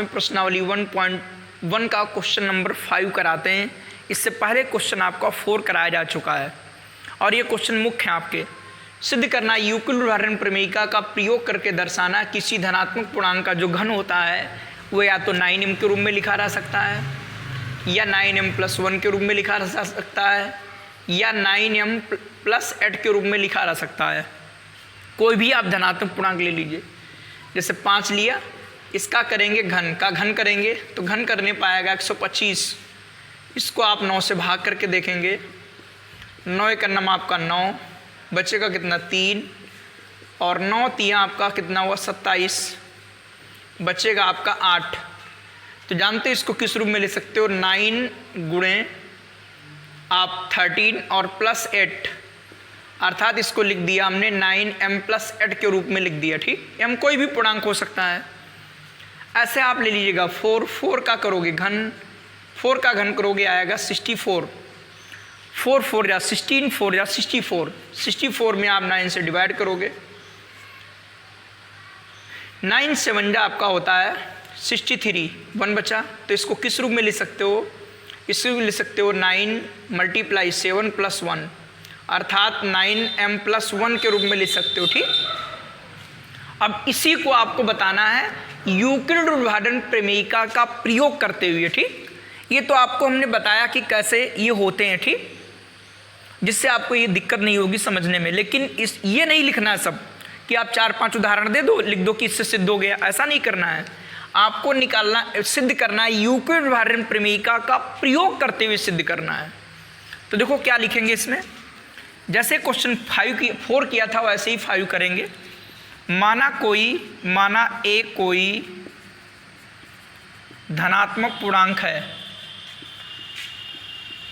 प्रश्नावली 1.1 का question number 5 कराते हैं। इससे पहले क्वेश्चन आपका 4 कराया जा चुका है और ये क्वेश्चन मुख्य है आपके। सिद्ध करना यूक्लिड उदाहरण प्रमेयिका का प्रयोग करके दर्शाना किसी धनात्मक पूर्णांक का जो घन होता है वो या तो 9m के रूप में लिखा जा सकता है या 9m+1 के रूप में लिखा जा सकता है या 9m+8 के रूप में लिखा जा सकता है। कोई भी आप धनात्मक पूर्णांक ले लीजिए। जैसे 5 लिया, इसका करेंगे घन का घन करेंगे तो घन करने पाएगा 125। इसको आप 9 से भाग करके देखेंगे, 9 का नाम आपका 9, बचेगा कितना 3 और 9 तिया आपका कितना हुआ 27, बचेगा आपका 8। तो जानते इसको किस रूप में ले सकते हो, 9 गुणे आप 13 और +8, अर्थात इसको लिख दिया हमने 9m+8 के रूप में लिख दिया। ठीक, m कोई भी पूर्णांक हो सकता है। ऐसे आप ले लीजिएगा 4 का करोगे घन, 4 का घन करोगे आएगा 64, 4 4 या 16, 4 या 64, 64 में आप 9 से डिवाइड करोगे, 9 7 आपका होता है 63, 1 बचा। तो इसको किस रूप में ले सकते हो, इसको ले सकते हो 9 × 7 + 1, अर्थात 9m+1 के रूप में ले सकते हो। ठीक, अब इसी को आपको बताना है यूक्लिड उदाहरण प्रमेयिका का प्रयोग करते हुए। ठीक, ये तो आपको हमने बताया कि कैसे ये होते हैं, ठीक, जिससे आपको ये दिक्कत नहीं होगी समझने में। लेकिन ये नहीं लिखना है सब कि आप 4-5 उदाहरण दे दो, लिख दो कि इससे सिद्ध हो गया, ऐसा नहीं करना है। आपको निकालना, सिद्ध करना है यूक्लिड उदाहरण प्रमेयिका का प्रयोग करते हुए सिद्ध करना है। तो देखो क्या लिखेंगे इसमें, जैसे क्वेश्चन 4 किया था वैसे ही 5 करेंगे। माना ए कोई धनात्मक पूर्णांक है,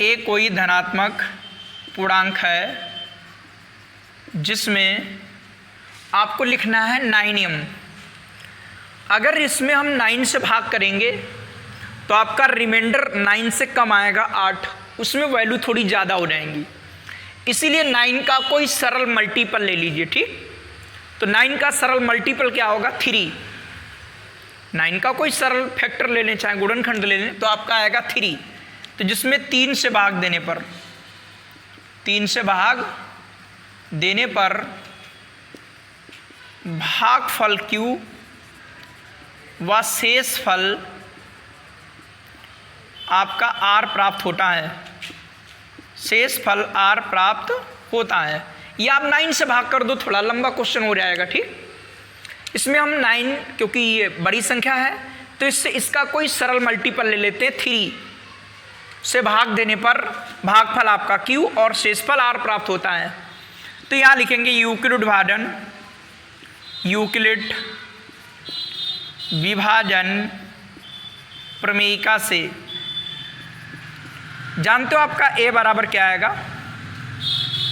ए कोई धनात्मक पूर्णांक है जिसमें आपको लिखना है 9m। अगर इसमें हम 9 से भाग करेंगे तो आपका रिमाइंडर 9 से कम आएगा 8, उसमें वैल्यू थोड़ी ज़्यादा हो जाएंगी। इसीलिए 9 का कोई सरल मल्टीपल ले लीजिए। ठीक, तो 9 का सरल मल्टीपल क्या होगा 3। 9 का कोई सरल फैक्टर ले लें, चाहे गुणनखंड ले लें, तो आपका आएगा 3। तो जिसमें 3 से भाग देने पर, 3 से भाग देने पर भागफल Q व शेषफल आपका R प्राप्त होता है, शेषफल R प्राप्त होता है। या आप 9 से भाग कर दो, थोड़ा लंबा क्वेश्चन हो जाएगा। ठीक, इसमें हम 9, क्योंकि ये बड़ी संख्या है तो इससे इसका कोई सरल मल्टीपल ले लेते हैं, 3 से भाग देने पर भागफल आपका Q और शेषफल R प्राप्त होता है। तो यहाँ लिखेंगे यूक्लिड विभाजन प्रमेयिका से। जानते हो आपका A बराबर क्या आएगा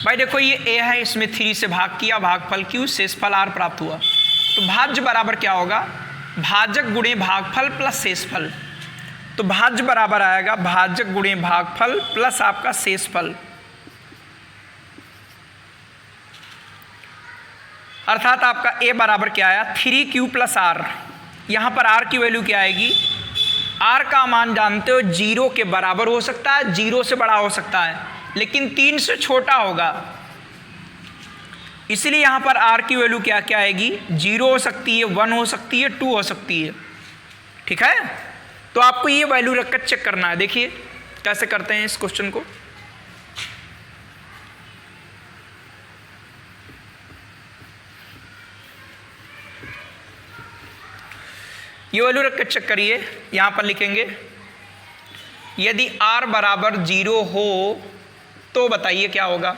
भाई, देखो ये A है, इसमें 3 से भाग किया, भागफल Q, शेषफल R प्राप्त हुआ। तो भाज्य बराबर क्या होगा, भाजक गुणे भागफल प्लस शेषफल। तो भाज्य बराबर आएगा भाजक गुणे भागफल प्लस आपका शेषफल, अर्थात आपका A बराबर क्या आया 3Q + R। यहाँ पर R की वैल्यू क्या आएगी, R का मान जानते हो 0 के बराबर हो सकता है, 0 से बड़ा हो सकता है, लेकिन 3 से छोटा होगा। इसलिए यहाँ पर R की वैल्यू क्या क्या आएगी, 0 हो सकती है, 1 हो सकती है, 2 हो सकती है। ठीक है, तो आपको ये वैल्यू रखकर चेक करना है। देखिए कैसे करते हैं इस क्वेश्चन को। ये वैल्यू रखकर चेक करिए। यहाँ पर लिखेंगे यदि R बराबर 0 हो तो बताइए क्या होगा।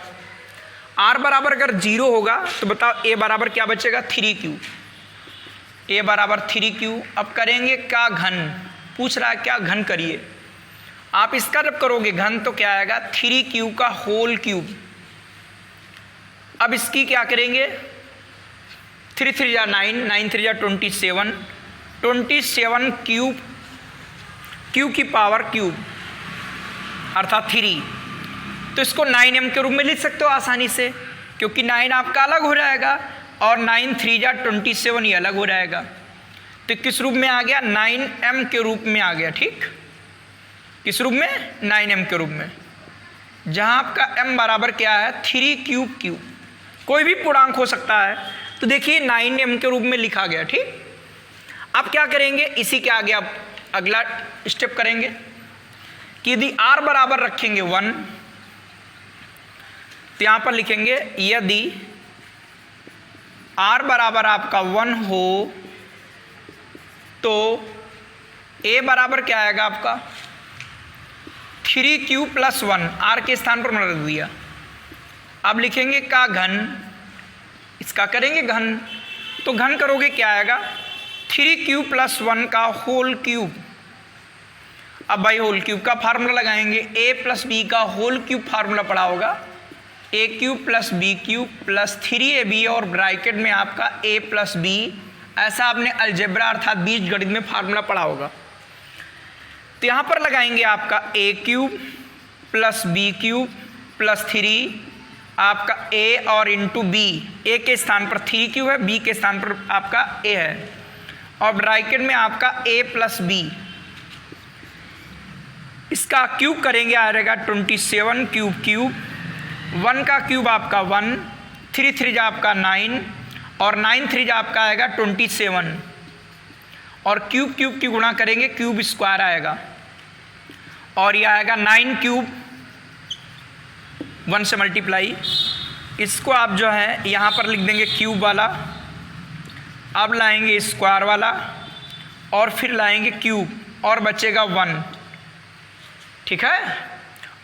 R बराबर अगर 0 होगा तो बताओ A बराबर क्या बचेगा 3Q, A बराबर 3Q। अब करेंगे क्या घन, पूछ रहा है क्या घन करिए। आप इसका जब करोगे घन तो क्या आएगा 3Q का होल क्यूब। अब इसकी क्या करेंगे, 3 3 या 9, 9 3 या 27, 27 क्यूब, Q की पावर क्यूब अर्थात 3। तो इसको 9m के रूप में लिख सकते हो आसानी से, क्योंकि 9 आपका अलग हो जाएगा और 9 3 या 27 ये अलग हो जाएगा। तो किस रूप में आ गया, 9m के रूप में आ गया। ठीक, किस रूप में, 9m के रूप में, जहां आपका m बराबर क्या है, 3 क्यूब क्यूब, कोई भी पूर्णांक हो सकता है। तो देखिए 9m के रूप में लिखा गया। ठीक, अब क्या करेंगे, इसी के आगे आप अगला स्टेप करेंगे कि यदि r बराबर रखेंगे 1, तो यहां पर लिखेंगे यदि r बराबर आपका 1 हो तो a बराबर क्या आएगा आपका, 3 क्यूब प्लस 1, r के स्थान पर रख दिया। अब लिखेंगे का घन, इसका करेंगे घन, तो घन करोगे क्या आएगा, 3 क्यूब प्लस 1 का होल क्यूब। अब भाई होल क्यूब का फार्मूला लगाएंगे, a प्लस बी का होल क्यूब फार्मूला पड़ा होगा, a cube plus b cube plus 3ab और ब्रैकेट में आपका a प्लस बी, ऐसा आपने अलजेब्रा अर्थात बीजगणित में फार्मूला पढ़ा होगा। तो यहाँ पर लगाएंगे आपका a cube plus b cube plus 3 आपका a और इंटू बी, a के स्थान पर 3 क्यूब है, b के स्थान पर आपका a है, और ब्रैकेट में आपका a प्लस बी, इसका क्यूब करेंगे आएगा 27 क्यूब क्यूब, 1 का क्यूब आपका 1, 3 3 जा आपका 9 और 9 3 जा आपका आएगा 27, और क्यूब क्यूब की गुणा करेंगे क्यूब स्क्वायर आएगा, और यह आएगा 9 क्यूब 1 से मल्टीप्लाई, इसको आप जो है यहाँ पर लिख देंगे क्यूब वाला, अब लाएंगे स्क्वायर वाला और फिर लाएंगे क्यूब और बचेगा 1। ठीक है,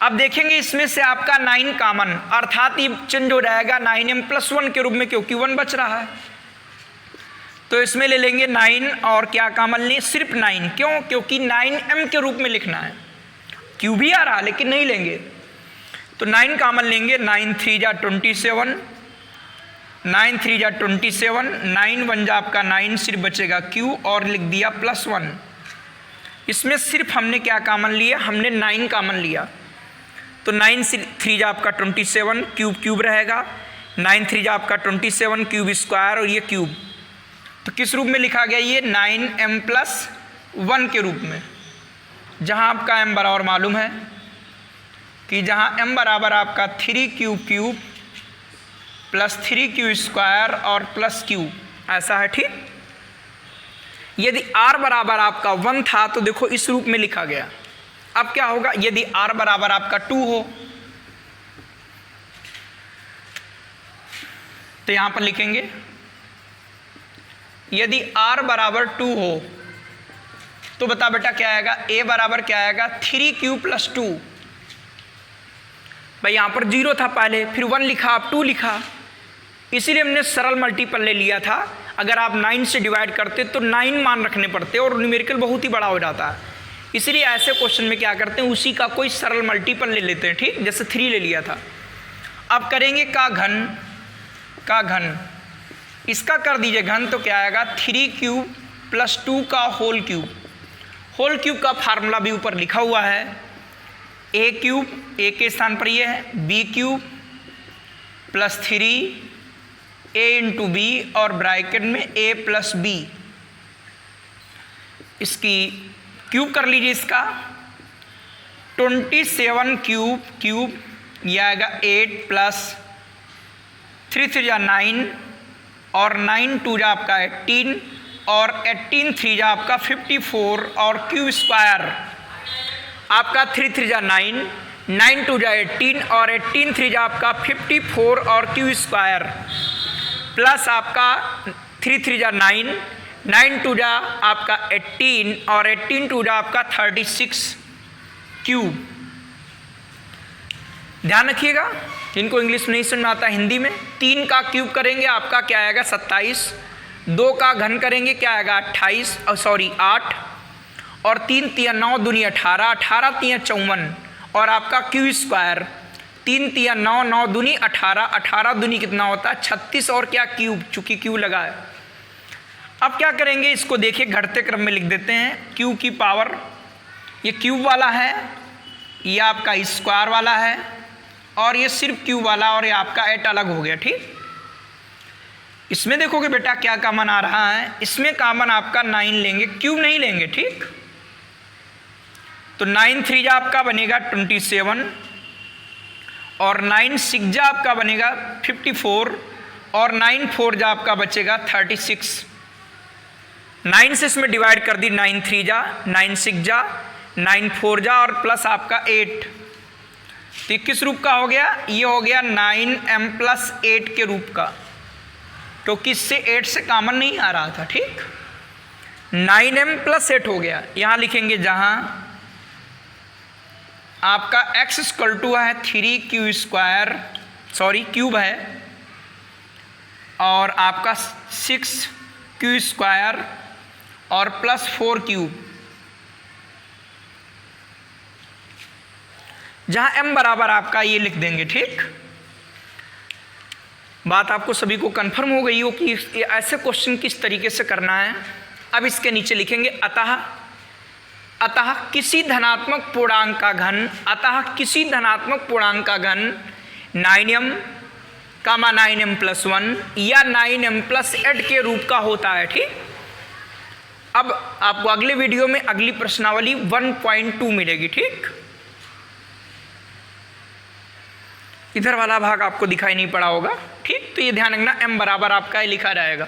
अब देखेंगे इसमें से आपका 9 कॉमन, अर्थात ये चेंज हो जाएगा 9m प्लस 1 के रूप में, क्योंकि 1 बच रहा है। तो इसमें ले लेंगे 9 और क्या कॉमन लें, सिर्फ 9, क्यों, क्योंकि 9m के रूप में लिखना है, क्यूब भी आ रहा लेकिन नहीं लेंगे, तो 9 कॉमन लेंगे, 9 3 जा 27, 9 3 जा 27, 9 1 जा आपका 9, सिर्फ बचेगा क्यू और लिख दिया प्लस 1। इसमें सिर्फ हमने क्या कॉमन लिया, हमने 9 कॉमन लिया, तो 9 3 जा आपका 27, क्यूब क्यूब रहेगा, 9 3 जा आपका 27 क्यूब स्क्वायर और ये क्यूब, तो किस रूप में लिखा गया, ये 9m प्लस 1 के रूप में, जहां आपका m बराबर मालूम है कि जहां m बराबर आपका 3 cube cube plus 3 Q square और प्लस क्यू, ऐसा है। ठीक, यदि r बराबर आपका 1 था तो देखो इस रूप में लिखा गया। अब क्या होगा, यदि r बराबर आपका 2 हो तो यहां पर लिखेंगे यदि r बराबर 2 हो तो बता बेटा क्या आएगा, a बराबर क्या आएगा, 3 क्यूब प्लस 2। भाई यहां पर 0 था पहले, फिर 1 लिखा, अब 2 लिखा, इसीलिए हमने सरल मल्टीपल ले लिया था। अगर आप 9 से डिवाइड करते तो 9 मान रखने पड़ते और न्यूमेरिकल बहुत ही बड़ा हो जाता है, इसलिए ऐसे क्वेश्चन में क्या करते हैं, उसी का कोई सरल मल्टीपल ले लेते हैं। ठीक, जैसे 3 ले लिया था। अब करेंगे का घन, इसका कर दीजिए घन, तो क्या आएगा, 3 क्यूब प्लस 2 का होल क्यूब का फार्मूला भी ऊपर लिखा हुआ है, a क्यूब, a के स्थान पर ये है, b cube plus 3 a into b और ब्रैकेट में a प्लस बी, इसकी क्यूब कर लीजिए, इसका 27 क्यूब यह आएगा 8 प्लस 3 3 जा 9 और 9 2 जा आपका 18 और 18 3 जा आपका 54 और क्यू स्क्वायर आपका 3 3 जा 9, 9 2 जा 18 और 18 3 जा आपका 54 और क्यू स्क्वायर प्लस आपका 3 3 जा 9, 9 2 जा आपका 18 और 18 2 जा आपका 36 क्यूब। ध्यान रखिएगा, जिनको इंग्लिश में नहीं समझ में आता हिंदी में, 3 का क्यूब करेंगे आपका क्या आएगा 27, 2 का घन करेंगे क्या आएगा 8 और 3 3 9 दूनी 18, 18 3 54 और आपका क्यू स्क्वायर 3 3 9 9 दूनी 18, 18 दूनी कितना होता है 36 और क्या क्यूब, चूंकि क्यू लगा है। अब क्या करेंगे, इसको देखिए घटते क्रम में लिख देते हैं, क्यू की पावर, ये क्यूब वाला है, ये आपका स्क्वायर वाला है और ये सिर्फ क्यूब वाला और ये आपका 8 अलग हो गया। ठीक, इसमें देखोगे बेटा क्या कॉमन आ रहा है, इसमें कॉमन आपका 9 लेंगे, क्यूब नहीं लेंगे, ठीक। तो 9 3 जा आपका बनेगा 27 और 9 6 जा आपका बनेगा 54 और 9 4 जा आपका बचेगा 36। 9 से इसमें डिवाइड कर दी, 9 3 जा, 9 6 जा, 9 4 जा और प्लस आपका 8। तो ये किस रूप का हो गया, ये हो गया 9m प्लस 8 के रूप का, क्योंकि इससे 8 से कॉमन नहीं आ रहा था, ठीक। 9m प्लस 8 हो गया। यहां लिखेंगे जहां आपका x इक्वल टू है 3q स्क्वायर, सॉरी क्यूब है, और आपका 6q स्क्वायर और प्लस 4 क्यूब, जहां m बराबर आपका ये लिख देंगे, ठीक। बात आपको सभी को कंफर्म हो गई हो कि ऐसे क्वेश्चन किस तरीके से करना है। अब इसके नीचे लिखेंगे अतः किसी धनात्मक पूर्णांक का घन, अतः किसी धनात्मक पूर्णांक का घन 9m, 9m प्लस 1 या 9m प्लस 8 के रूप का होता है, ठीक। अब आपको अगले वीडियो में अगली प्रश्नावली 1.2 मिलेगी, ठीक। इधर वाला भाग आपको दिखाई नहीं पड़ा होगा, ठीक। तो ये ध्यान रखना, m बराबर आपका लिखा रहेगा।